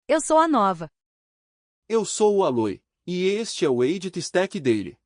Eu sou a Nova. Eu sou o Aloy, e este é o Agent Stack Daily.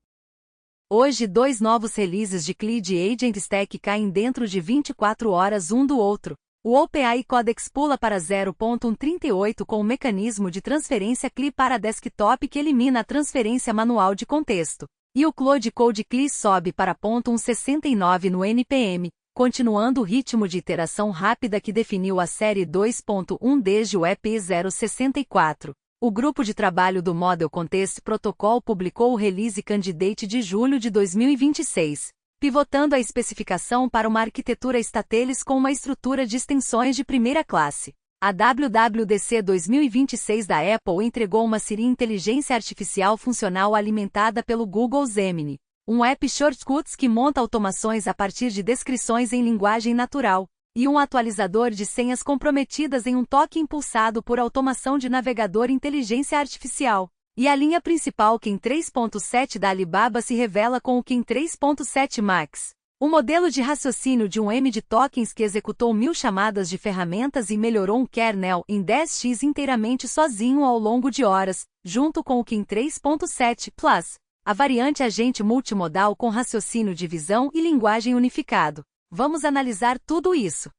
Hoje 2 novos releases de CLI de Agent Stack caem dentro de 24 horas um do outro. O OpenAI Codex pula para 0.138 com o mecanismo de transferência CLI para desktop que elimina a transferência manual de contexto. E o Claude Code CLI sobe para 0.169 no NPM, continuando o ritmo de iteração rápida que definiu a série 2.1 desde o EP 064. O grupo de trabalho do Model Context Protocol publicou o Release Candidate de julho de 2026, pivotando a especificação para uma arquitetura Stateless com uma estrutura de extensões de primeira classe. A WWDC 2026 da Apple entregou uma Siri inteligência artificial funcional alimentada pelo Google Gemini, um app shortcuts que monta automações a partir de descrições em linguagem natural, e um atualizador de senhas comprometidas em um toque impulsado por automação de navegador inteligência artificial. E a linha principal Ken 3.7 da Alibaba se revela com o Ken 3.7 Max, o modelo de raciocínio de um M de tokens que executou 1000 chamadas de ferramentas e melhorou um kernel em 10x inteiramente sozinho ao longo de horas, junto com o Ken 3.7 Plus, a variante agente multimodal com raciocínio de visão e linguagem unificado. Vamos analisar tudo isso.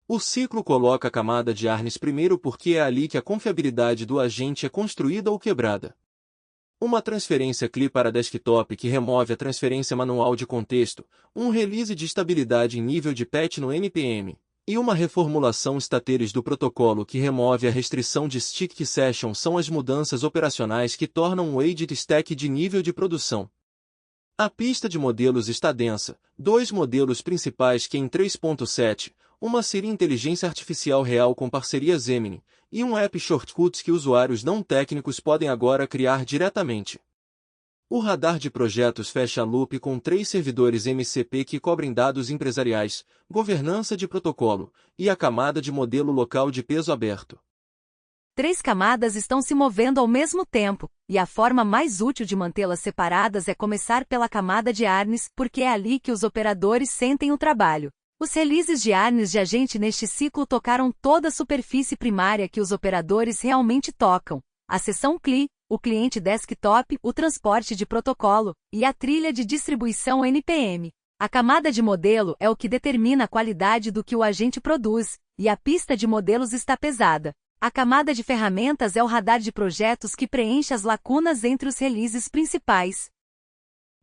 O ciclo coloca a camada de harness primeiro porque é ali que a confiabilidade do agente é construída ou quebrada. Uma transferência CLI para desktop que remove a transferência manual de contexto, um release de estabilidade em nível de patch no NPM, e uma reformulação Stateless do protocolo que remove a restrição de stick session são as mudanças operacionais que tornam o Agent Stack de nível de produção. A pista de modelos está densa, 2 modelos principais Ken 3.7, uma Siri inteligência artificial real com parceria Gemini, e um app shortcuts que usuários não técnicos podem agora criar diretamente. O radar de projetos fecha loop com 3 servidores MCP que cobrem dados empresariais, governança de protocolo, e a camada de modelo local de peso aberto. 3 camadas estão se movendo ao mesmo tempo, e a forma mais útil de mantê-las separadas é começar pela camada de harness, porque é ali que os operadores sentem o trabalho. Os releases de harness de agente neste ciclo tocaram toda a superfície primária que os operadores realmente tocam: a seção CLI, o cliente desktop, o transporte de protocolo, e a trilha de distribuição NPM. A camada de modelo é o que determina a qualidade do que o agente produz, e a pista de modelos está pesada. A camada de ferramentas é o radar de projetos que preenche as lacunas entre os releases principais.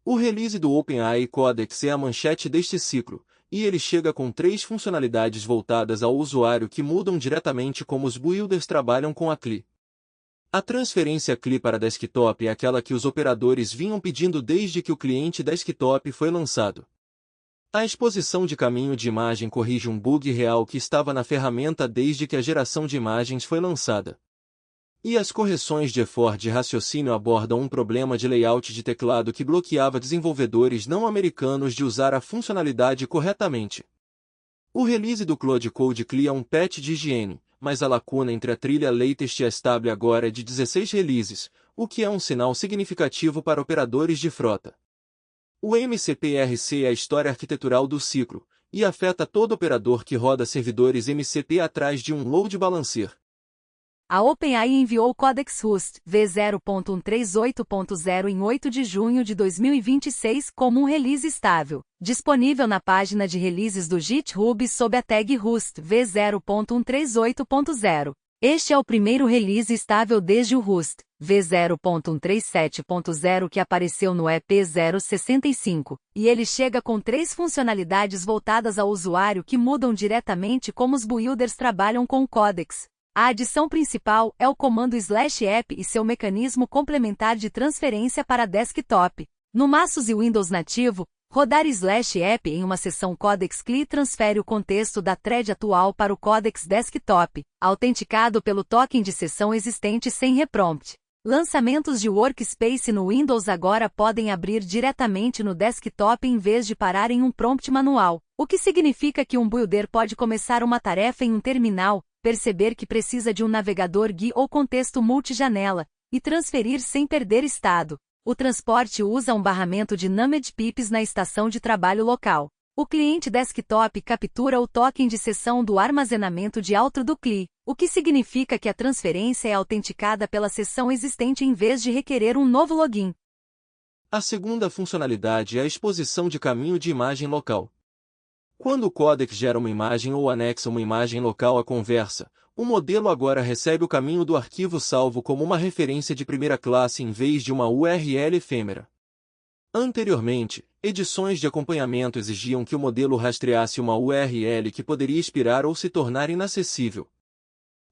O release do OpenAI Codex é a manchete deste ciclo, e ele chega com 3 funcionalidades voltadas ao usuário que mudam diretamente como os builders trabalham com a CLI. A transferência CLI para desktop é aquela que os operadores vinham pedindo desde que o cliente desktop foi lançado. A exposição de caminho de imagem corrige um bug real que estava na ferramenta desde que a geração de imagens foi lançada. E as correções de effort de raciocínio abordam um problema de layout de teclado que bloqueava desenvolvedores não americanos de usar a funcionalidade corretamente. O release do Claude Code CLI é um patch de higiene, mas a lacuna entre a trilha latest e a stable agora é de 16 releases, o que é um sinal significativo para operadores de frota. O MCP-RC é a história arquitetural do ciclo, e afeta todo operador que roda servidores MCP atrás de um load balancer. A OpenAI enviou o Codex Rust v0.138.0 em 8 de junho de 2026 como um release estável, disponível na página de releases do GitHub sob a tag Rust v0.138.0. Este é o primeiro release estável desde o Rust v0.137.0 que apareceu no EP 065, e ele chega com 3 funcionalidades voltadas ao usuário que mudam diretamente como os builders trabalham com o Codex. A adição principal é o comando /app e seu mecanismo complementar de transferência para desktop. No MacOS e Windows nativo, rodar /app em uma seção Codex CLI transfere o contexto da thread atual para o Codex desktop, autenticado pelo token de seção existente sem reprompt. Lançamentos de Workspace no Windows agora podem abrir diretamente no desktop em vez de parar em um prompt manual, o que significa que um builder pode começar uma tarefa em um terminal, perceber que precisa de um navegador GUI ou contexto multijanela, e transferir sem perder estado. O transporte usa um barramento de Named Pips na estação de trabalho local. O cliente desktop captura o token de seção do armazenamento de outro do CLI, o que significa que a transferência é autenticada pela seção existente em vez de requerer um novo login. A segunda funcionalidade é a exposição de caminho de imagem local. Quando o códec gera uma imagem ou anexa uma imagem local à conversa, o modelo agora recebe o caminho do arquivo salvo como uma referência de primeira classe em vez de uma URL efêmera. Anteriormente, edições de acompanhamento exigiam que o modelo rastreasse uma URL que poderia expirar ou se tornar inacessível.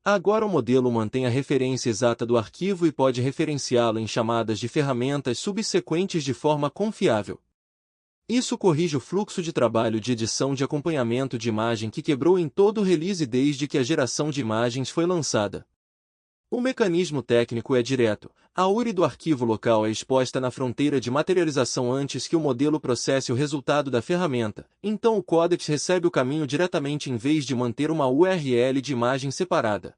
Agora o modelo mantém a referência exata do arquivo e pode referenciá-lo em chamadas de ferramentas subsequentes de forma confiável. Isso corrige o fluxo de trabalho de edição de acompanhamento de imagem que quebrou em todo o release desde que a geração de imagens foi lançada. O mecanismo técnico é direto. A URI do arquivo local é exposta na fronteira de materialização antes que o modelo processe o resultado da ferramenta, então o códec recebe o caminho diretamente em vez de manter uma URL de imagem separada.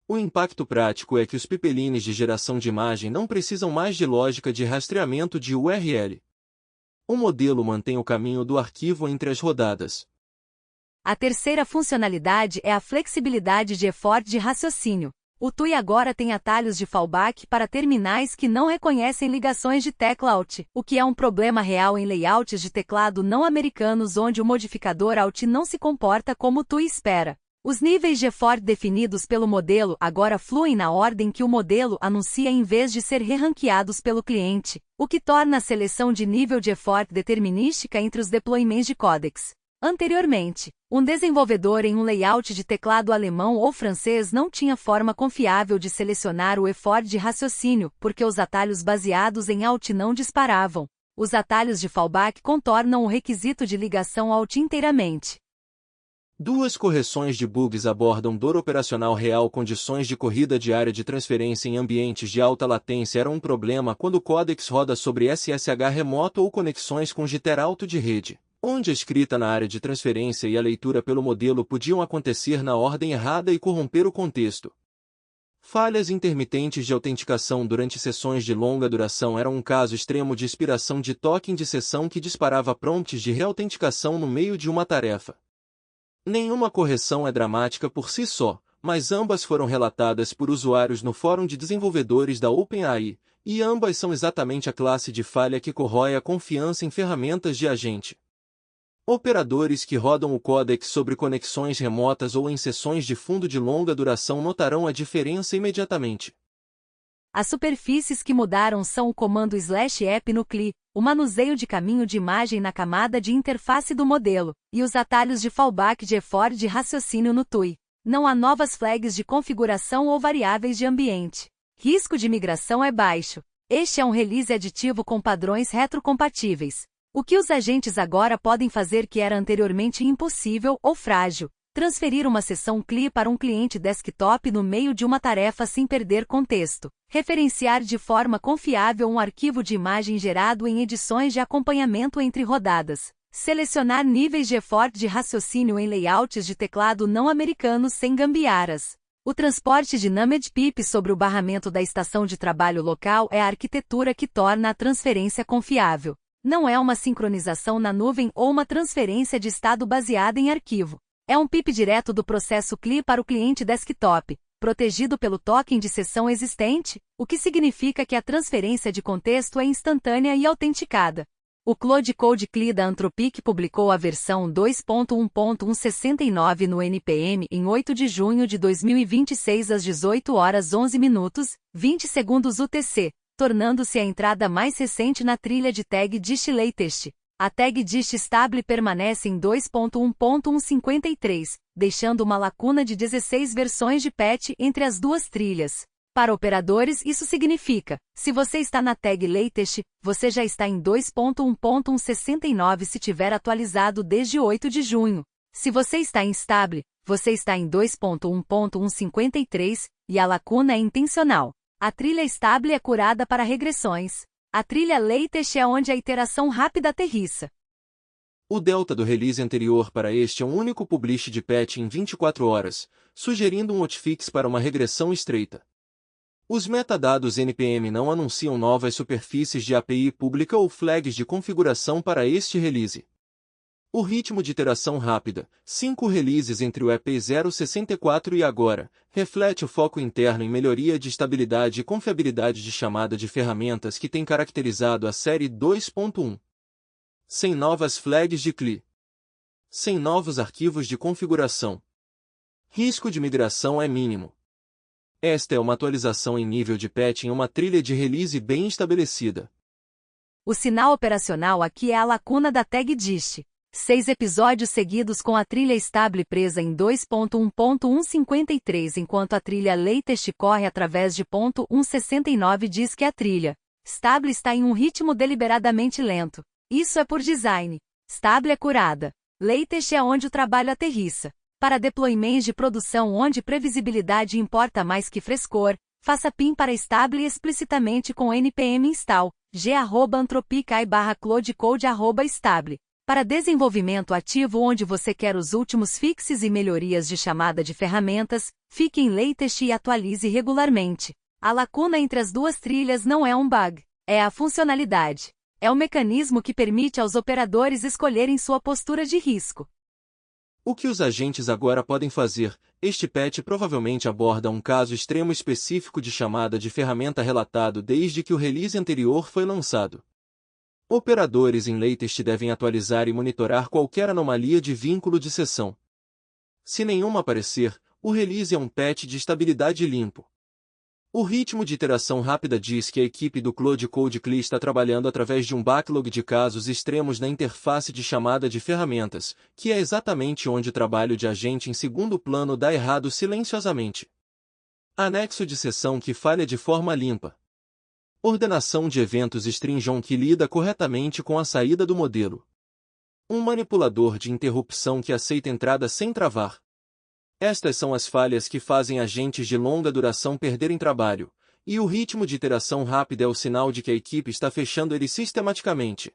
O impacto prático é que os pipelines de geração de imagem não precisam mais de lógica de rastreamento de URL. O modelo mantém o caminho do arquivo entre as rodadas. A terceira funcionalidade é a flexibilidade de effort de raciocínio. O TUI agora tem atalhos de fallback para terminais que não reconhecem ligações de tecla Alt, o que é um problema real em layouts de teclado não americanos onde o modificador Alt não se comporta como o TUI espera. Os níveis de effort definidos pelo modelo agora fluem na ordem que o modelo anuncia em vez de ser re-ranqueados pelo cliente, o que torna a seleção de nível de effort determinística entre os deployments de códecs. Anteriormente, um desenvolvedor em um layout de teclado alemão ou francês não tinha forma confiável de selecionar o effort de raciocínio, porque os atalhos baseados em Alt não disparavam. Os atalhos de fallback contornam o requisito de ligação Alt inteiramente. Duas correções de bugs abordam dor operacional real. Condições de corrida de área de transferência em ambientes de alta latência eram um problema quando o códex roda sobre SSH remoto ou conexões com jitter alto de rede, onde a escrita na área de transferência e a leitura pelo modelo podiam acontecer na ordem errada e corromper o contexto. Falhas intermitentes de autenticação durante sessões de longa duração eram um caso extremo de expiração de token de sessão que disparava prompts de reautenticação no meio de uma tarefa. Nenhuma correção é dramática por si só, mas ambas foram relatadas por usuários no fórum de desenvolvedores da OpenAI, e ambas são exatamente a classe de falha que corrói a confiança em ferramentas de agente. Operadores que rodam o códec sobre conexões remotas ou em sessões de fundo de longa duração notarão a diferença imediatamente. As superfícies que mudaram são o comando /app no CLI, o manuseio de caminho de imagem na camada de interface do modelo, e os atalhos de fallback de effort de raciocínio no TUI. Não há novas flags de configuração ou variáveis de ambiente. Risco de migração é baixo. Este é um release aditivo com padrões retrocompatíveis. O que os agentes agora podem fazer que era anteriormente impossível ou frágil: transferir uma sessão CLI para um cliente desktop no meio de uma tarefa sem perder contexto, referenciar de forma confiável um arquivo de imagem gerado em edições de acompanhamento entre rodadas, selecionar níveis de effort de raciocínio em layouts de teclado não americanos sem gambiarras. O transporte de Named Pip sobre o barramento da estação de trabalho local é a arquitetura que torna a transferência confiável. Não é uma sincronização na nuvem ou uma transferência de estado baseada em arquivo. É um PIP direto do processo CLI para o cliente desktop, protegido pelo token de sessão existente, o que significa que a transferência de contexto é instantânea e autenticada. O Cloud Code CLI da Anthropic publicou a versão 2.1.169 no NPM em 8 de junho de 2026 às 18 horas 11 minutos, 20 segundos UTC, tornando-se a entrada mais recente na trilha de tag dist latest. A tag dist stable permanece em 2.1.153, deixando uma lacuna de 16 versões de patch entre as duas trilhas. Para operadores, isso significa: se você está na tag latest, você já está em 2.1.169 se tiver atualizado desde 8 de junho. Se você está em stable, você está em 2.1.153, e a lacuna é intencional. A trilha stable é curada para regressões. A trilha latest é onde a iteração rápida aterrissa. O delta do release anterior para este é um único publish de patch em 24 horas, sugerindo um hotfix para uma regressão estreita. Os metadados NPM não anunciam novas superfícies de API pública ou flags de configuração para este release. O ritmo de iteração rápida, 5 releases entre o EP 0.64 e agora, reflete o foco interno em melhoria de estabilidade e confiabilidade de chamada de ferramentas que tem caracterizado a série 2.1. Sem novas flags de CLI. Sem novos arquivos de configuração. Risco de migração é mínimo. Esta é uma atualização em nível de patch em uma trilha de release bem estabelecida. O sinal operacional aqui é a lacuna da tag dist. 6 episódios seguidos com a trilha stable presa em 2.1.153 enquanto a trilha latest corre através de .169 diz que a trilha stable está em um ritmo deliberadamente lento. Isso é por design. Stable é curada. Latest é onde o trabalho aterrissa. Para deployments de produção onde previsibilidade importa mais que frescor, faça PIM para stable explicitamente com npm install g@anthropic.cloudecode@stable. Para desenvolvimento ativo onde você quer os últimos fixes e melhorias de chamada de ferramentas, fique em latest e atualize regularmente. A lacuna entre as duas trilhas não é um bug, é a funcionalidade. É o mecanismo que permite aos operadores escolherem sua postura de risco. O que os agentes agora podem fazer? Este patch provavelmente aborda um caso extremo específico de chamada de ferramenta relatado desde que o release anterior foi lançado. Operadores em latest devem atualizar e monitorar qualquer anomalia de vínculo de sessão. Se nenhuma aparecer, o release é um patch de estabilidade limpo. O ritmo de iteração rápida diz que a equipe do Cloud Code CLI está trabalhando através de um backlog de casos extremos na interface de chamada de ferramentas, que é exatamente onde o trabalho de agente em segundo plano dá errado silenciosamente. Anexo de sessão que falha de forma limpa. Ordenação de eventos stringent que lida corretamente com a saída do modelo. Um manipulador de interrupção que aceita entrada sem travar. Estas são as falhas que fazem agentes de longa duração perderem trabalho, e o ritmo de iteração rápida é o sinal de que a equipe está fechando ele sistematicamente.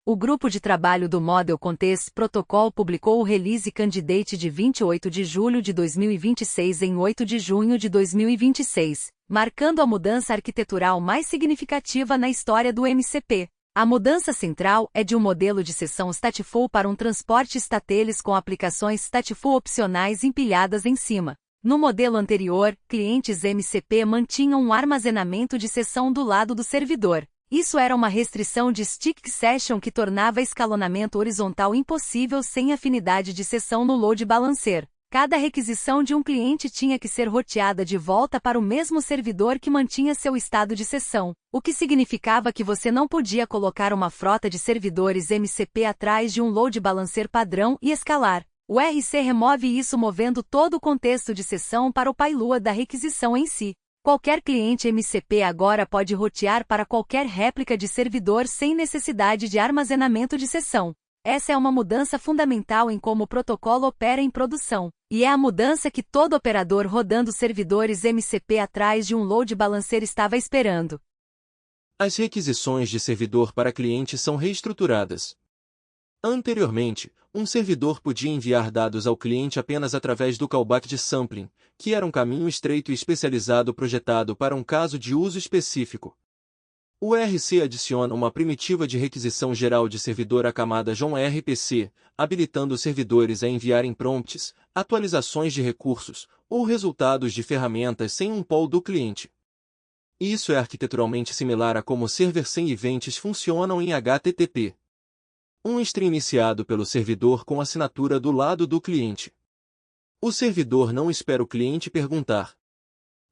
O grupo de trabalho do Model Context Protocol publicou o Release Candidate de 28 de julho de 2026 em 8 de junho de 2026, marcando a mudança arquitetural mais significativa na história do MCP. A mudança central é de um modelo de sessão stateful para um transporte stateless com aplicações stateful opcionais empilhadas em cima. No modelo anterior, clientes MCP mantinham um armazenamento de sessão do lado do servidor. Isso era uma restrição de stick session que tornava escalonamento horizontal impossível sem afinidade de sessão no load balancer. Cada requisição de um cliente tinha que ser roteada de volta para o mesmo servidor que mantinha seu estado de sessão, o que significava que você não podia colocar uma frota de servidores MCP atrás de um load balancer padrão e escalar. O RC remove isso movendo todo o contexto de sessão para o payload da requisição em si. Qualquer cliente MCP agora pode rotear para qualquer réplica de servidor sem necessidade de armazenamento de sessão. Essa é uma mudança fundamental em como o protocolo opera em produção, e é a mudança que todo operador rodando servidores MCP atrás de um load balancer estava esperando. As requisições de servidor para cliente são reestruturadas. Anteriormente, um servidor podia enviar dados ao cliente apenas através do callback de sampling, que era um caminho estreito e especializado projetado para um caso de uso específico. O RC adiciona uma primitiva de requisição geral de servidor à camada JON-RPC, habilitando os servidores a enviarem prompts, atualizações de recursos, ou resultados de ferramentas sem um pool do cliente. Isso é arquiteturalmente similar a como server sem events funcionam em HTTP. Um stream iniciado pelo servidor com assinatura do lado do cliente. O servidor não espera o cliente perguntar.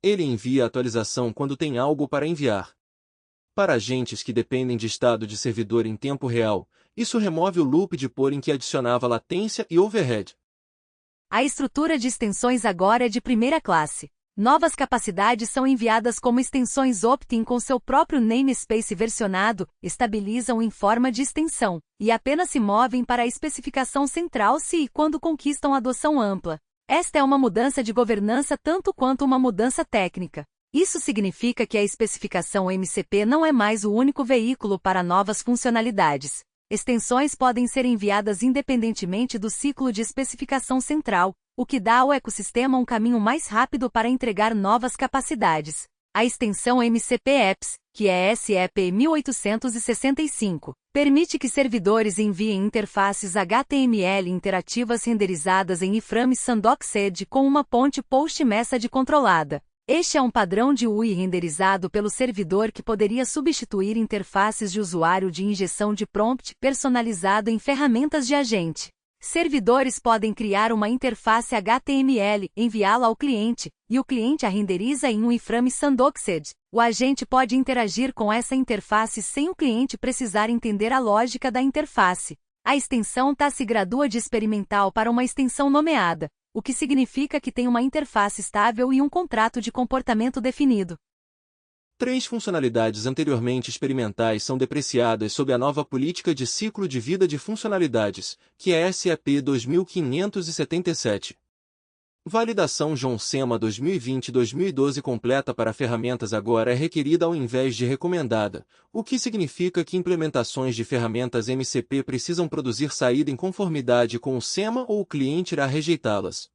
Ele envia a atualização quando tem algo para enviar. Para agentes que dependem de estado de servidor em tempo real, isso remove o loop de polling que adicionava latência e overhead. A estrutura de extensões agora é de primeira classe. Novas capacidades são enviadas como extensões opt-in com seu próprio namespace versionado, estabilizam em forma de extensão, e apenas se movem para a especificação central se e quando conquistam adoção ampla. Esta é uma mudança de governança tanto quanto uma mudança técnica. Isso significa que a especificação MCP não é mais o único veículo para novas funcionalidades. Extensões podem ser enviadas independentemente do ciclo de especificação central, o que dá ao ecossistema um caminho mais rápido para entregar novas capacidades. A extensão MCP Apps, que é SEP 1865, permite que servidores enviem interfaces HTML interativas renderizadas em iframes Sandboxed com uma ponte post-message controlada. Este é um padrão de UI renderizado pelo servidor que poderia substituir interfaces de usuário de injeção de prompt personalizado em ferramentas de agente. Servidores podem criar uma interface HTML, enviá-la ao cliente, e o cliente a renderiza em um iframe Sandboxed. O agente pode interagir com essa interface sem o cliente precisar entender a lógica da interface. A extensão TAS se gradua de experimental para uma extensão nomeada, o que significa que tem uma interface estável e um contrato de comportamento definido. 3 funcionalidades anteriormente experimentais são depreciadas sob a nova política de ciclo de vida de funcionalidades, que é SAP 2577. Validação João SEMA 2020-2012 completa para ferramentas agora é requerida ao invés de recomendada, o que significa que implementações de ferramentas MCP precisam produzir saída em conformidade com o SEMA ou o cliente irá rejeitá-las.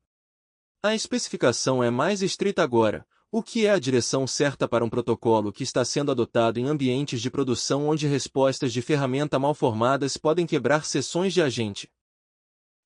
A especificação é mais estrita agora, o que é a direção certa para um protocolo que está sendo adotado em ambientes de produção onde respostas de ferramenta mal formadas podem quebrar sessões de agente.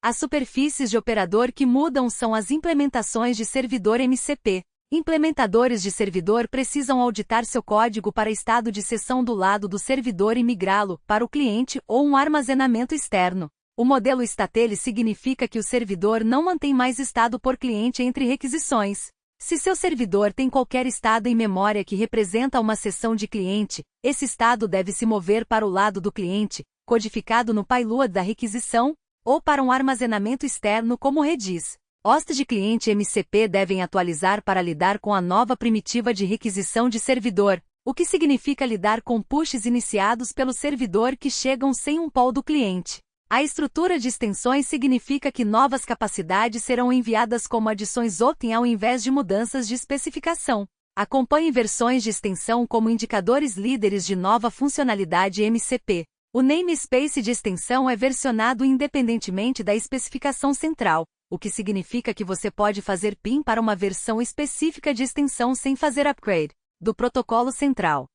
As superfícies de operador que mudam são as implementações de servidor MCP. Implementadores de servidor precisam auditar seu código para estado de sessão do lado do servidor e migrá-lo para o cliente ou um armazenamento externo. O modelo statele significa que o servidor não mantém mais estado por cliente entre requisições. Se seu servidor tem qualquer estado em memória que representa uma sessão de cliente, esse estado deve se mover para o lado do cliente, codificado no payload da requisição, ou para um armazenamento externo como Redis. Hostes de cliente MCP devem atualizar para lidar com a nova primitiva de requisição de servidor, o que significa lidar com pushes iniciados pelo servidor que chegam sem um pool do cliente. A estrutura de extensões significa que novas capacidades serão enviadas como adições opt-in ao invés de mudanças de especificação. Acompanhe versões de extensão como indicadores líderes de nova funcionalidade MCP. O namespace de extensão é versionado independentemente da especificação central, o que significa que você pode fazer PIN para uma versão específica de extensão sem fazer upgrade do protocolo central.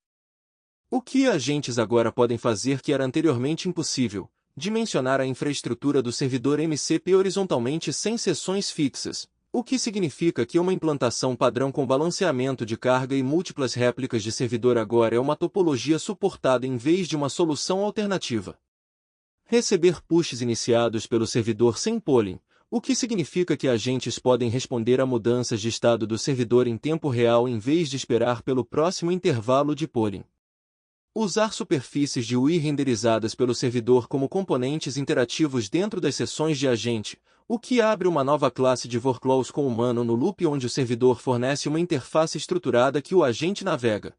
O que agentes agora podem fazer que era anteriormente impossível? Dimensionar a infraestrutura do servidor MCP horizontalmente sem seções fixas, o que significa que uma implantação padrão com balanceamento de carga e múltiplas réplicas de servidor agora é uma topologia suportada em vez de uma solução alternativa. Receber pushes iniciados pelo servidor sem polling, o que significa que agentes podem responder a mudanças de estado do servidor em tempo real em vez de esperar pelo próximo intervalo de polling. Usar superfícies de UI renderizadas pelo servidor como componentes interativos dentro das sessões de agente, o que abre uma nova classe de workflows com humano no loop onde o servidor fornece uma interface estruturada que o agente navega.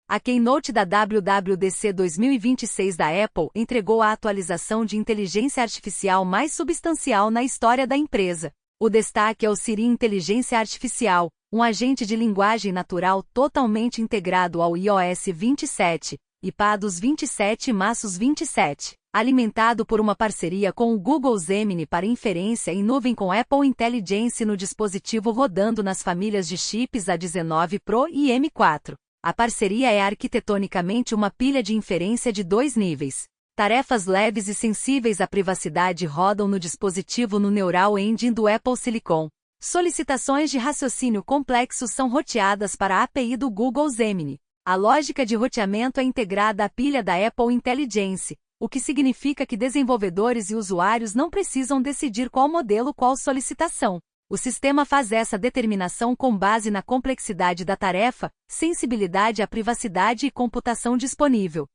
A Keynote da WWDC 2026 da Apple entregou a atualização de inteligência artificial mais substancial na história da empresa. O destaque é o Siri Inteligência Artificial, um agente de linguagem natural totalmente integrado ao iOS 27, iPadOS 27 e macOS 27, alimentado por uma parceria com o Google Gemini para inferência em nuvem com Apple Intelligence no dispositivo rodando nas famílias de chips A19 Pro e M4. A parceria é arquitetonicamente uma pilha de inferência de 2 níveis. Tarefas leves e sensíveis à privacidade rodam no dispositivo no Neural Engine do Apple Silicon. Solicitações de raciocínio complexo são roteadas para a API do Google Gemini. A lógica de roteamento é integrada à pilha da Apple Intelligence, o que significa que desenvolvedores e usuários não precisam decidir qual modelo qual solicitação. O sistema faz essa determinação com base na complexidade da tarefa, sensibilidade à privacidade e computação disponível.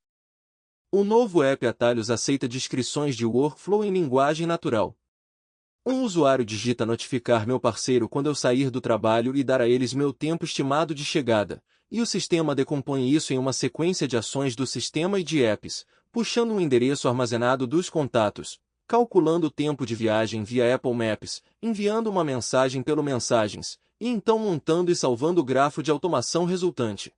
O novo app Atalhos aceita descrições de workflow em linguagem natural. Um usuário digita notificar meu parceiro quando eu sair do trabalho e dar a eles meu tempo estimado de chegada, e o sistema decompõe isso em uma sequência de ações do sistema e de apps, puxando um endereço armazenado dos contatos, calculando o tempo de viagem via Apple Maps, enviando uma mensagem pelo Mensagens, e então montando e salvando o grafo de automação resultante.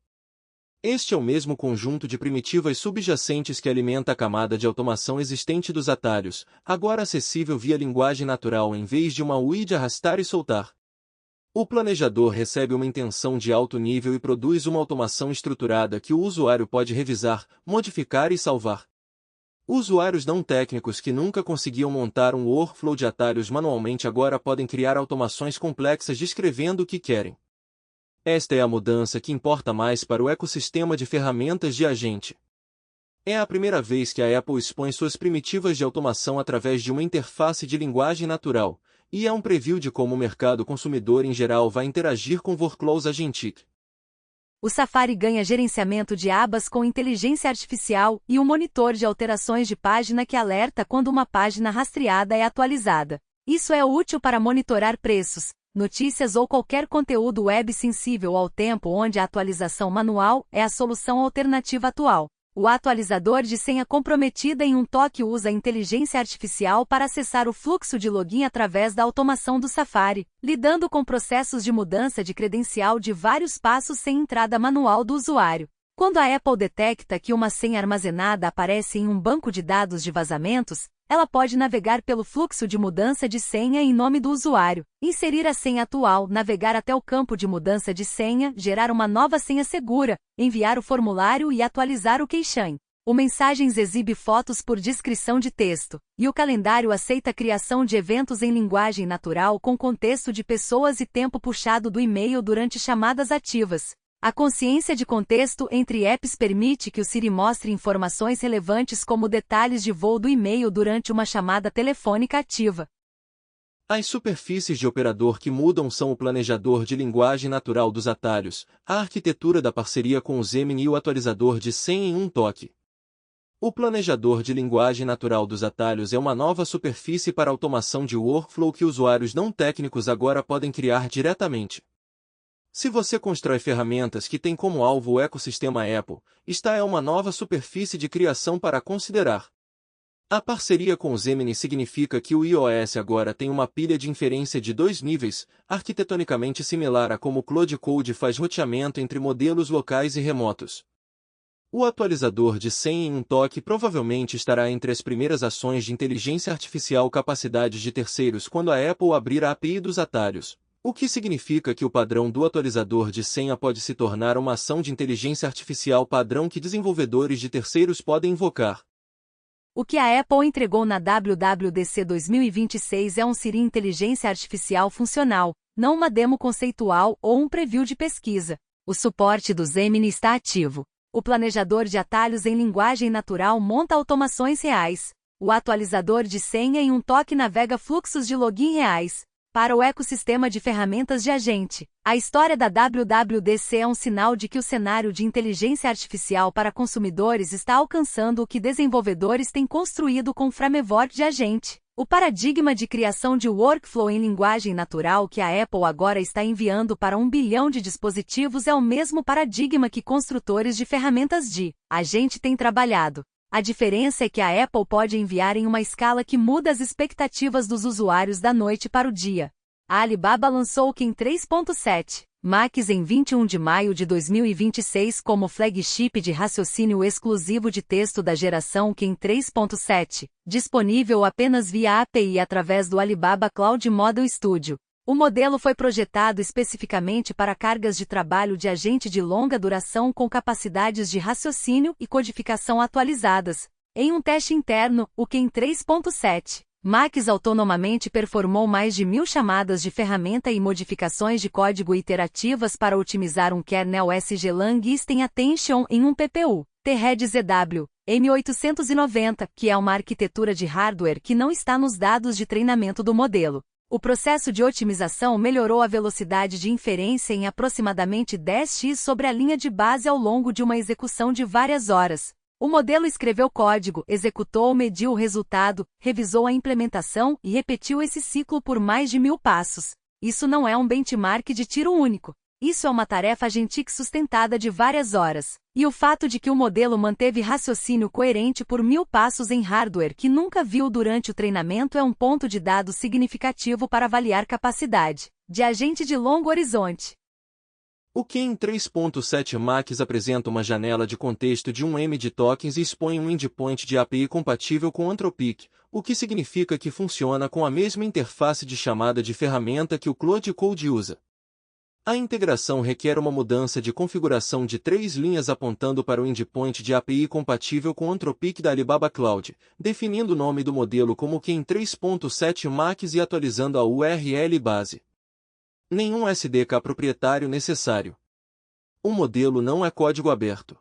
Este é o mesmo conjunto de primitivas subjacentes que alimenta a camada de automação existente dos atalhos, agora acessível via linguagem natural em vez de uma UI de arrastar e soltar. O planejador recebe uma intenção de alto nível e produz uma automação estruturada que o usuário pode revisar, modificar e salvar. Usuários não técnicos que nunca conseguiam montar um workflow de atalhos manualmente agora podem criar automações complexas descrevendo o que querem. Esta é a mudança que importa mais para o ecossistema de ferramentas de agente. É a primeira vez que a Apple expõe suas primitivas de automação através de uma interface de linguagem natural, e é um preview de como o mercado consumidor em geral vai interagir com workflows agentic. O Safari ganha gerenciamento de abas com inteligência artificial e um monitor de alterações de página que alerta quando uma página rastreada é atualizada. Isso é útil para monitorar preços, notícias ou qualquer conteúdo web sensível ao tempo, onde a atualização manual é a solução alternativa atual. O atualizador de senha comprometida em um toque usa a inteligência artificial para acessar o fluxo de login através da automação do Safari, lidando com processos de mudança de credencial de vários passos sem entrada manual do usuário. Quando a Apple detecta que uma senha armazenada aparece em um banco de dados de vazamentos, ela pode navegar pelo fluxo de mudança de senha em nome do usuário, inserir a senha atual, navegar até o campo de mudança de senha, gerar uma nova senha segura, enviar o formulário e atualizar o keychain. O Mensagens exibe fotos por descrição de texto, e o calendário aceita a criação de eventos em linguagem natural com contexto de pessoas e tempo puxado do e-mail durante chamadas ativas. A consciência de contexto entre apps permite que o Siri mostre informações relevantes como detalhes de voo do e-mail durante uma chamada telefônica ativa. As superfícies de operador que mudam são o planejador de linguagem natural dos atalhos, a arquitetura da parceria com o Gemini e o atualizador de senha em um toque. O planejador de linguagem natural dos atalhos é uma nova superfície para automação de workflow que usuários não técnicos agora podem criar diretamente. Se você constrói ferramentas que têm como alvo o ecossistema Apple, esta é uma nova superfície de criação para considerar. A parceria com o Gemini significa que o iOS agora tem uma pilha de inferência de 2 níveis, arquitetonicamente similar a como o Cloud Code faz roteamento entre modelos locais e remotos. O atualizador de senha em um toque provavelmente estará entre as primeiras ações de inteligência artificial capacidades de terceiros quando a Apple abrir a API dos atalhos. O que significa que o padrão do atualizador de senha pode se tornar uma ação de inteligência artificial padrão que desenvolvedores de terceiros podem invocar. O que a Apple entregou na WWDC 2026 é um Siri inteligência artificial funcional, não uma demo conceitual ou um preview de pesquisa. O suporte do Gemini está ativo. O planejador de atalhos em linguagem natural monta automações reais. O atualizador de senha em um toque navega fluxos de login reais. Para o ecossistema de ferramentas de agente, a história da WWDC é um sinal de que o cenário de inteligência artificial para consumidores está alcançando o que desenvolvedores têm construído com o framework de agente. O paradigma de criação de workflow em linguagem natural que a Apple agora está enviando para 1 bilhão de dispositivos é o mesmo paradigma que construtores de ferramentas de agente têm trabalhado. A diferença é que a Apple pode enviar em uma escala que muda as expectativas dos usuários da noite para o dia. A Alibaba lançou o Ken 3.7 Max em 21 de maio de 2026 como flagship de raciocínio exclusivo de texto da geração Ken 3.7, disponível apenas via API através do Alibaba Cloud Model Studio. O modelo foi projetado especificamente para cargas de trabalho de agente de longa duração com capacidades de raciocínio e codificação atualizadas. Em um teste interno, o Ken 3.7 Max autonomamente performou mais de 1.000 chamadas de ferramenta e modificações de código iterativas para otimizar um kernel SG Lang System Attention em um PPU, T-Red ZW, M890, que é uma arquitetura de hardware que não está nos dados de treinamento do modelo. O processo de otimização melhorou a velocidade de inferência em aproximadamente 10x sobre a linha de base ao longo de uma execução de várias horas. O modelo escreveu código, executou, mediu o resultado, revisou a implementação e repetiu esse ciclo por mais de 1.000 passos. Isso não é um benchmark de tiro único. Isso é uma tarefa agentic sustentada de várias horas. E o fato de que o modelo manteve raciocínio coerente por 1.000 passos em hardware que nunca viu durante o treinamento é um ponto de dado significativo para avaliar capacidade de agente de longo horizonte. O Ken 3.7 Max apresenta uma janela de contexto de 1 M de tokens e expõe um endpoint de API compatível com Anthropic, o que significa que funciona com a mesma interface de chamada de ferramenta que o Cloud Code usa. A integração requer uma mudança de configuração de 3 linhas apontando para o endpoint de API compatível com Anthropic da Alibaba Cloud, definindo o nome do modelo como QEM 3.7 Max e atualizando a URL base. Nenhum SDK proprietário necessário. O modelo não é código aberto.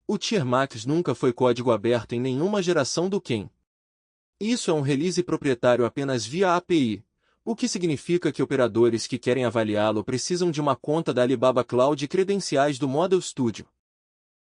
O Tier Max nunca foi código aberto em nenhuma geração do QEM. Isso é um release proprietário apenas via API. O que significa que operadores que querem avaliá-lo precisam de uma conta da Alibaba Cloud e credenciais do Model Studio.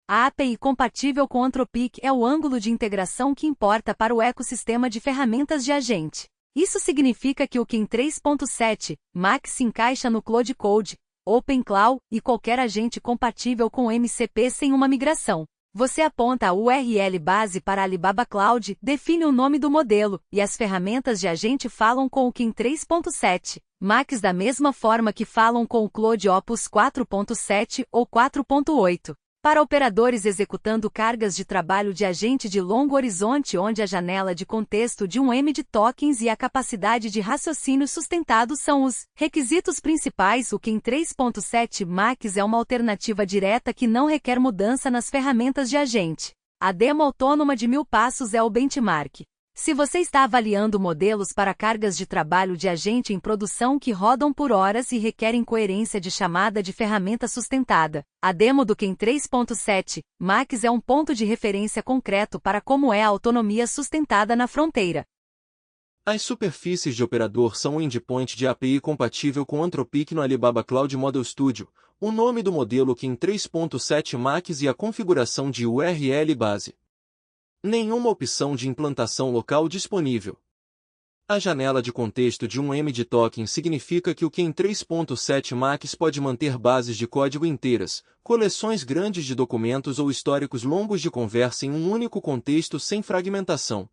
A API compatível com Anthropic é o ângulo de integração que importa para o ecossistema de ferramentas de agente. Isso significa que o QEM 3.7 Max se encaixa no Cloud Code, OpenClaw e qualquer agente compatível com MCP sem uma migração. Você aponta a URL base para a Alibaba Cloud, define o nome do modelo, e as ferramentas de agente falam com o QEM 3.7 Max da mesma forma que falam com o Cloud Opus 4.7 ou 4.8. Para operadores executando cargas de trabalho de agente de longo horizonte onde a janela de contexto de um M de tokens e a capacidade de raciocínio sustentado são os requisitos principais, o QEM 3.7 Max é uma alternativa direta que não requer mudança nas ferramentas de agente. A demo autônoma de 1000 passos é o benchmark. Se você está avaliando modelos para cargas de trabalho de agente em produção que rodam por horas e requerem coerência de chamada de ferramenta sustentada, a demo do QEM 3.7 Max é um ponto de referência concreto para como é a autonomia sustentada na fronteira. As superfícies de operador são o endpoint de API compatível com Anthropic no Alibaba Cloud Model Studio, o nome do modelo QEM 3.7 Max e a configuração de URL base. Nenhuma opção de implantação local disponível. A janela de contexto de um M de token significa que o QEM 3.7 Max pode manter bases de código inteiras, coleções grandes de documentos ou históricos longos de conversa em um único contexto sem fragmentação.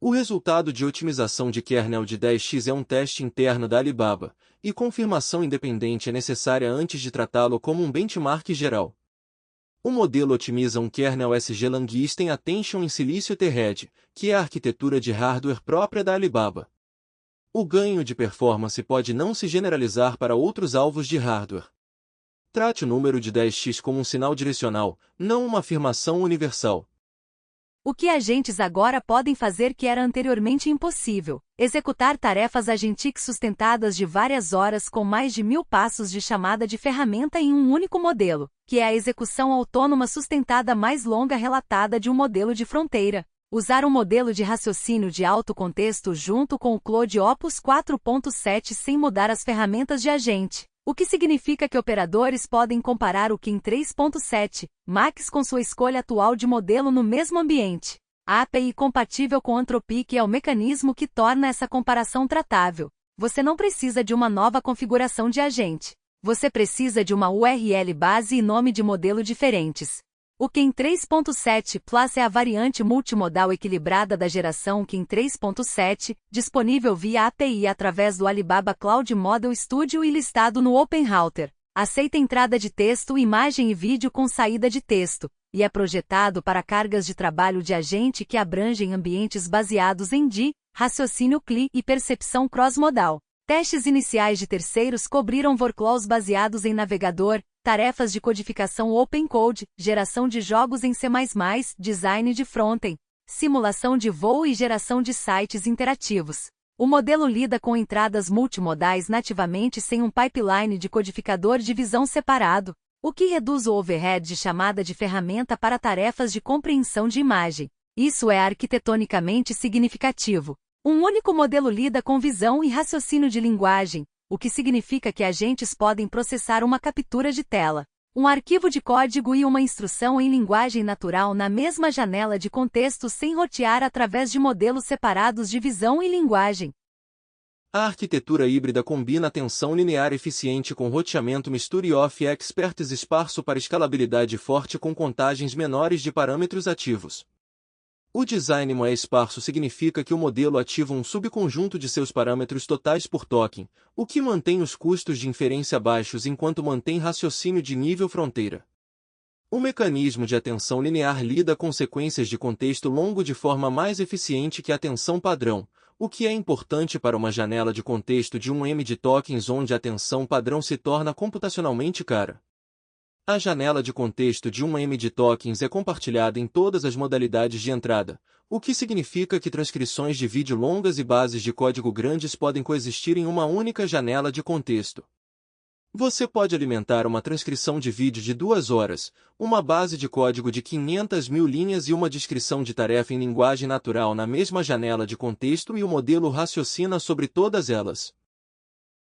O resultado de otimização de kernel de 10x é um teste interno da Alibaba, e confirmação independente é necessária antes de tratá-lo como um benchmark geral. O modelo otimiza um kernel SG Langisten Attention em Silício T-Red, que é a arquitetura de hardware própria da Alibaba. O ganho de performance pode não se generalizar para outros alvos de hardware. Trate o número de 10x como um sinal direcional, não uma afirmação universal. O que agentes agora podem fazer que era anteriormente impossível? Executar tarefas agentic sustentadas de várias horas com mais de 1000 passos de chamada de ferramenta em um único modelo, que é a execução autônoma sustentada mais longa relatada de um modelo de fronteira. Usar um modelo de raciocínio de alto contexto junto com o Cloud Opus 4.7 sem mudar as ferramentas de agente. O que significa que operadores podem comparar o QEM 3.7 Max com sua escolha atual de modelo no mesmo ambiente. A API compatível com Anthropic é o mecanismo que torna essa comparação tratável. Você não precisa de uma nova configuração de agente. Você precisa de uma URL base e nome de modelo diferentes. O QEM 3.7 Plus é a variante multimodal equilibrada da geração QEM 3.7, disponível via API através do Alibaba Cloud Model Studio e listado no OpenRouter. Aceita entrada de texto, imagem e vídeo com saída de texto, e é projetado para cargas de trabalho de agente que abrangem ambientes baseados em DI, raciocínio CLI e percepção cross-modal. Testes iniciais de terceiros cobriram workflows baseados em navegador, tarefas de codificação Open Code, geração de jogos em C++, design de frontend, simulação de voo e geração de sites interativos. O modelo lida com entradas multimodais nativamente sem um pipeline de codificador de visão separado, o que reduz o overhead de chamada de ferramenta para tarefas de compreensão de imagem. Isso é arquitetonicamente significativo. Um único modelo lida com visão e raciocínio de linguagem, o que significa que agentes podem processar uma captura de tela, um arquivo de código e uma instrução em linguagem natural na mesma janela de contexto sem rotear através de modelos separados de visão e linguagem. A arquitetura híbrida combina atenção linear eficiente com roteamento misture off expertise esparso para escalabilidade forte com contagens menores de parâmetros ativos. O design moé esparso significa que o modelo ativa um subconjunto de seus parâmetros totais por token, o que mantém os custos de inferência baixos enquanto mantém raciocínio de nível fronteira. O mecanismo de atenção linear lida com sequências de contexto longo de forma mais eficiente que a atenção padrão, o que é importante para uma janela de contexto de 1M de tokens onde a tensão padrão se torna computacionalmente cara. A janela de contexto de 1M de tokens é compartilhada em todas as modalidades de entrada, o que significa que transcrições de vídeo longas e bases de código grandes podem coexistir em uma única janela de contexto. Você pode alimentar uma transcrição de vídeo de 2 horas, uma base de código de 500.000 linhas e uma descrição de tarefa em linguagem natural na mesma janela de contexto e o modelo raciocina sobre todas elas.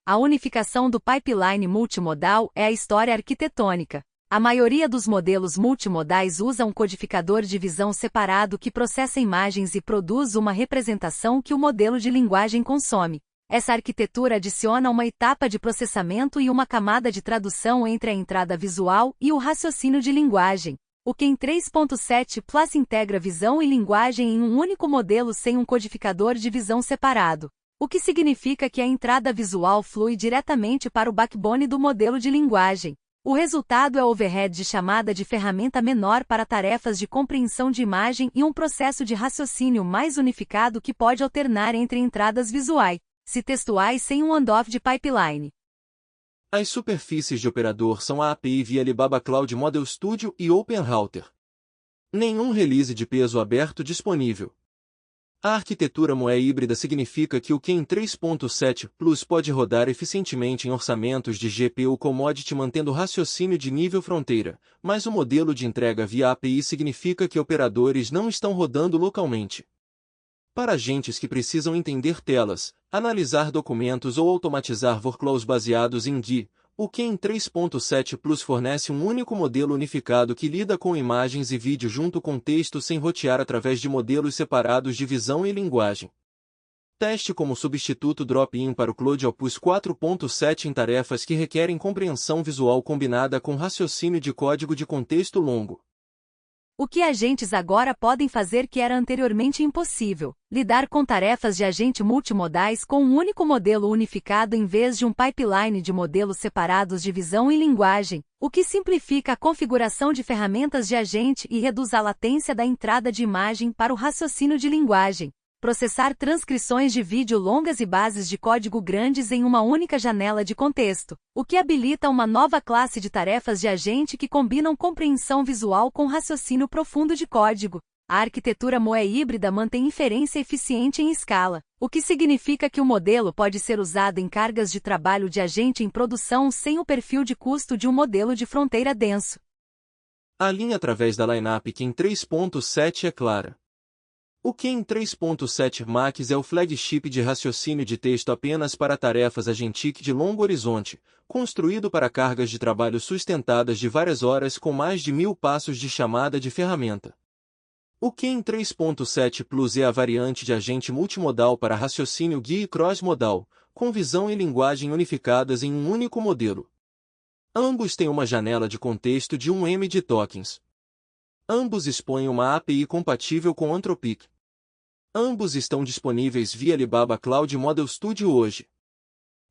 A unificação do pipeline multimodal é a história arquitetônica. A maioria dos modelos multimodais usa um codificador de visão separado que processa imagens e produz uma representação que o modelo de linguagem consome. Essa arquitetura adiciona uma etapa de processamento e uma camada de tradução entre a entrada visual e o raciocínio de linguagem. O QEM 3.7 Plus integra visão e linguagem em um único modelo sem um codificador de visão separado, o que significa que a entrada visual flui diretamente para o backbone do modelo de linguagem. O resultado é overhead de chamada de ferramenta menor para tarefas de compreensão de imagem e um processo de raciocínio mais unificado que pode alternar entre entradas visuais e textuais sem um handoff de pipeline. As superfícies de operador são a API via Alibaba Cloud Model Studio e OpenRouter. Nenhum release de peso aberto disponível. A arquitetura moé híbrida significa que o QEM 3.7 Plus pode rodar eficientemente em orçamentos de GPU Commodity mantendo raciocínio de nível fronteira, mas o modelo de entrega via API significa que operadores não estão rodando localmente. Para agentes que precisam entender telas, analisar documentos ou automatizar workflows baseados em GI, o QEM 3.7 Plus fornece um único modelo unificado que lida com imagens e vídeo junto com texto sem rotear através de modelos separados de visão e linguagem. Teste como substituto drop-in para o Cloud Opus 4.7 em tarefas que requerem compreensão visual combinada com raciocínio de código de contexto longo. O que agentes agora podem fazer que era anteriormente impossível? Lidar com tarefas de agente multimodais com um único modelo unificado em vez de um pipeline de modelos separados de visão e linguagem, o que simplifica a configuração de ferramentas de agente e reduz a latência da entrada de imagem para o raciocínio de linguagem. Processar transcrições de vídeo longas e bases de código grandes em uma única janela de contexto, o que habilita uma nova classe de tarefas de agente que combinam compreensão visual com raciocínio profundo de código. A arquitetura moé híbrida mantém inferência eficiente em escala, o que significa que o modelo pode ser usado em cargas de trabalho de agente em produção sem o perfil de custo de um modelo de fronteira denso. A linha através da lineup QEM 3.7 é clara. O QEM 3.7 Max é o flagship de raciocínio de texto apenas para tarefas agentic de longo horizonte, construído para cargas de trabalho sustentadas de várias horas com mais de 1000 passos de chamada de ferramenta. O QEM 3.7 Plus é a variante de agente multimodal para raciocínio GI e cross-modal, com visão e linguagem unificadas em um único modelo. Ambos têm uma janela de contexto de 1M de tokens. Ambos expõem uma API compatível com Anthropic. Ambos estão disponíveis via Alibaba Cloud Model Studio hoje.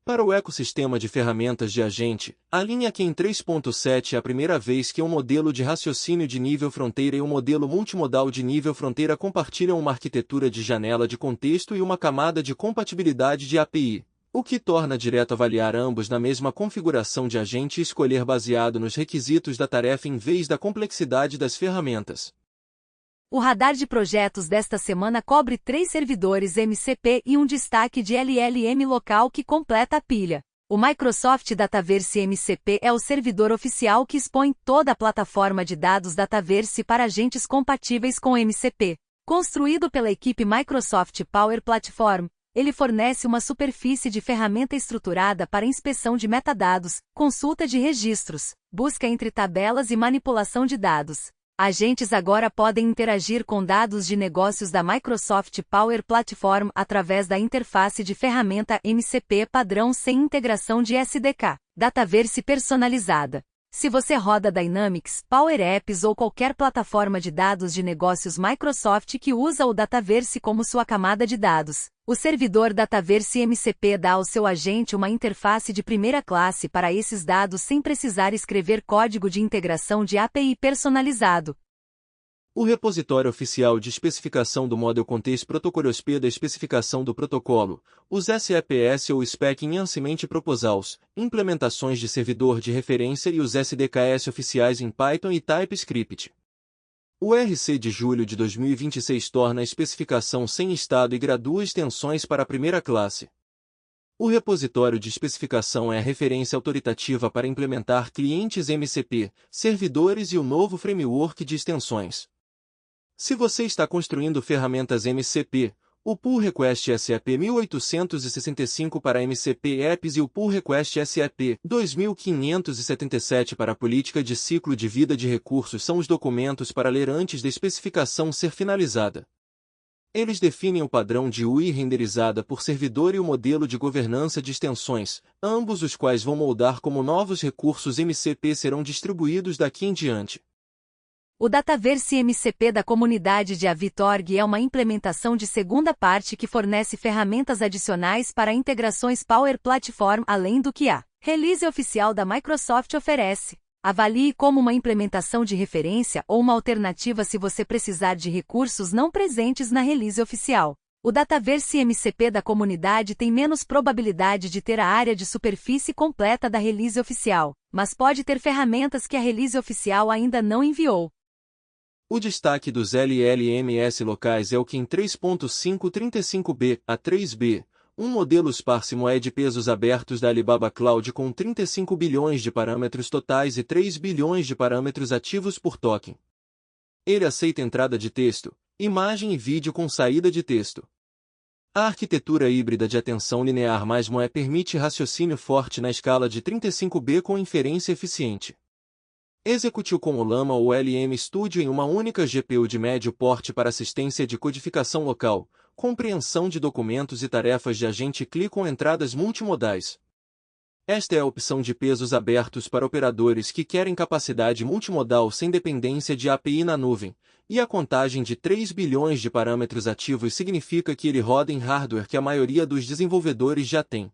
Para o ecossistema de ferramentas de agente, a linha QEM 3.7 é a primeira vez que um modelo de raciocínio de nível fronteira e um modelo multimodal de nível fronteira compartilham uma arquitetura de janela de contexto e uma camada de compatibilidade de API, o que torna direto avaliar ambos na mesma configuração de agente e escolher baseado nos requisitos da tarefa em vez da complexidade das ferramentas. O radar de projetos desta semana cobre 3 servidores MCP e um destaque de LLM local que completa a pilha. O Microsoft Dataverse MCP é o servidor oficial que expõe toda a plataforma de dados Dataverse para agentes compatíveis com MCP. Construído pela equipe Microsoft Power Platform, ele fornece uma superfície de ferramenta estruturada para inspeção de metadados, consulta de registros, busca entre tabelas e manipulação de dados. Agentes agora podem interagir com dados de negócios da Microsoft Power Platform através da interface de ferramenta MCP padrão sem integração de SDK. Dataverse personalizada. Se você roda Dynamics, Power Apps ou qualquer plataforma de dados de negócios Microsoft que usa o Dataverse como sua camada de dados, o servidor Dataverse MCP dá ao seu agente uma interface de primeira classe para esses dados sem precisar escrever código de integração de API personalizado. O repositório oficial de especificação do Model Context Protocol hospeda a especificação do protocolo, os SEPS ou Spec Enhancement Proposals, implementações de servidor de referência e os SDKs oficiais em Python e TypeScript. O RC de julho de 2026 torna a especificação sem estado e gradua extensões para a primeira classe. O repositório de especificação é a referência autoritativa para implementar clientes MCP, servidores e o novo framework de extensões. Se você está construindo ferramentas MCP, o Pull Request SAP 1865 para MCP Apps e o Pull Request SAP 2577 para a política de ciclo de vida de recursos são os documentos para ler antes da especificação ser finalizada. Eles definem o padrão de UI renderizada por servidor e o modelo de governança de extensões, ambos os quais vão moldar como novos recursos MCP serão distribuídos daqui em diante. O Dataverse MCP da comunidade de Avitorg é uma implementação de segunda parte que fornece ferramentas adicionais para integrações Power Platform além do que a release oficial da Microsoft oferece. Avalie como uma implementação de referência ou uma alternativa se você precisar de recursos não presentes na release oficial. O Dataverse MCP da comunidade tem menos probabilidade de ter a área de superfície completa da release oficial, mas pode ter ferramentas que a release oficial ainda não enviou. O destaque dos LLMS locais é o KIM 3.535B a 3B, um modelo sparse moed de pesos abertos da Alibaba Cloud com 35 bilhões de parâmetros totais e 3 bilhões de parâmetros ativos por token. Ele aceita entrada de texto, imagem e vídeo com saída de texto. A arquitetura híbrida de atenção linear mais moe permite raciocínio forte na escala de 35B com inferência eficiente. Executiu com o Llama ou LM Studio em uma única GPU de médio porte para assistência de codificação local, compreensão de documentos e tarefas de agente CLI com entradas multimodais. Esta é a opção de pesos abertos para operadores que querem capacidade multimodal sem dependência de API na nuvem, e a contagem de 3 bilhões de parâmetros ativos significa que ele roda em hardware que a maioria dos desenvolvedores já tem.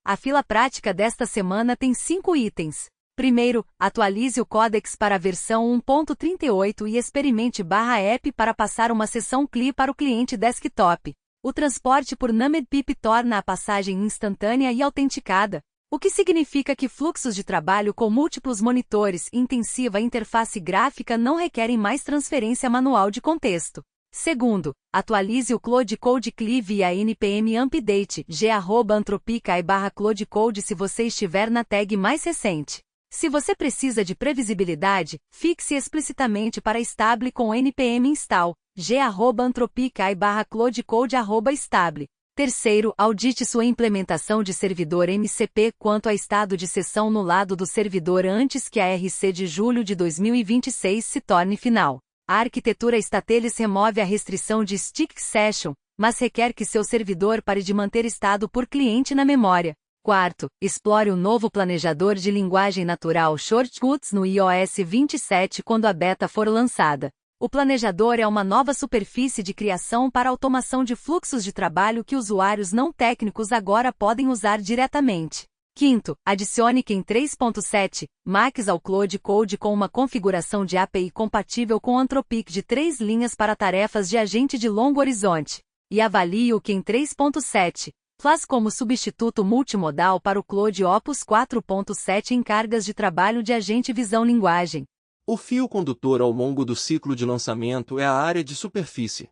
A fila prática desta semana tem 5 itens. Primeiro, atualize o Codex para a versão 1.38 e experimente /app para passar uma sessão CLI para o cliente desktop. O transporte por NumPy torna a passagem instantânea e autenticada, o que significa que fluxos de trabalho com múltiplos monitores e intensiva interface gráfica não requerem mais transferência manual de contexto. Segundo, atualize o Cloud Code CLI via npm update g@anthropic.ai/cloudecode se você estiver na tag mais recente. Se você precisa de previsibilidade, fixe explicitamente para stable com npm install g@anthropic.ai/cloudecode@stable. Terceiro, audite sua implementação de servidor MCP quanto a estado de sessão no lado do servidor antes que a RC de julho de 2026 se torne final. A arquitetura Stateless remove a restrição de Stick Session, mas requer que seu servidor pare de manter estado por cliente na memória. Quarto, explore o novo planejador de linguagem natural Shortcuts no iOS 27 quando a beta for lançada. O planejador é uma nova superfície de criação para automação de fluxos de trabalho que usuários não técnicos agora podem usar diretamente. Quinto, adicione KIM 3.7 Max ao Cloud Code com uma configuração de API compatível com Anthropic de 3 linhas para tarefas de agente de longo horizonte. E avalie o KIM 3.7 Plus como substituto multimodal para o Cloud Opus 4.7 em cargas de trabalho de agente visão-linguagem. O fio condutor ao longo do ciclo de lançamento é a área de superfície.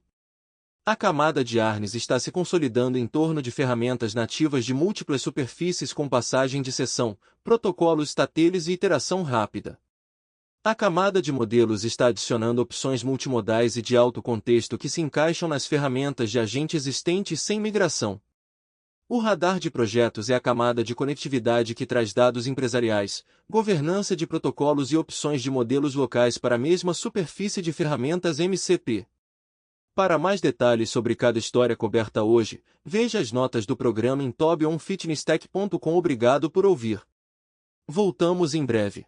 A camada de ARNs está se consolidando em torno de ferramentas nativas de múltiplas superfícies com passagem de sessão, protocolos stateless e iteração rápida. A camada de modelos está adicionando opções multimodais e de alto contexto que se encaixam nas ferramentas de agente existentes sem migração. O radar de projetos é a camada de conectividade que traz dados empresariais, governança de protocolos e opções de modelos locais para a mesma superfície de ferramentas MCP. Para mais detalhes sobre cada história coberta hoje, veja as notas do programa em tobionfitnesstech.com. Obrigado por ouvir. Voltamos em breve.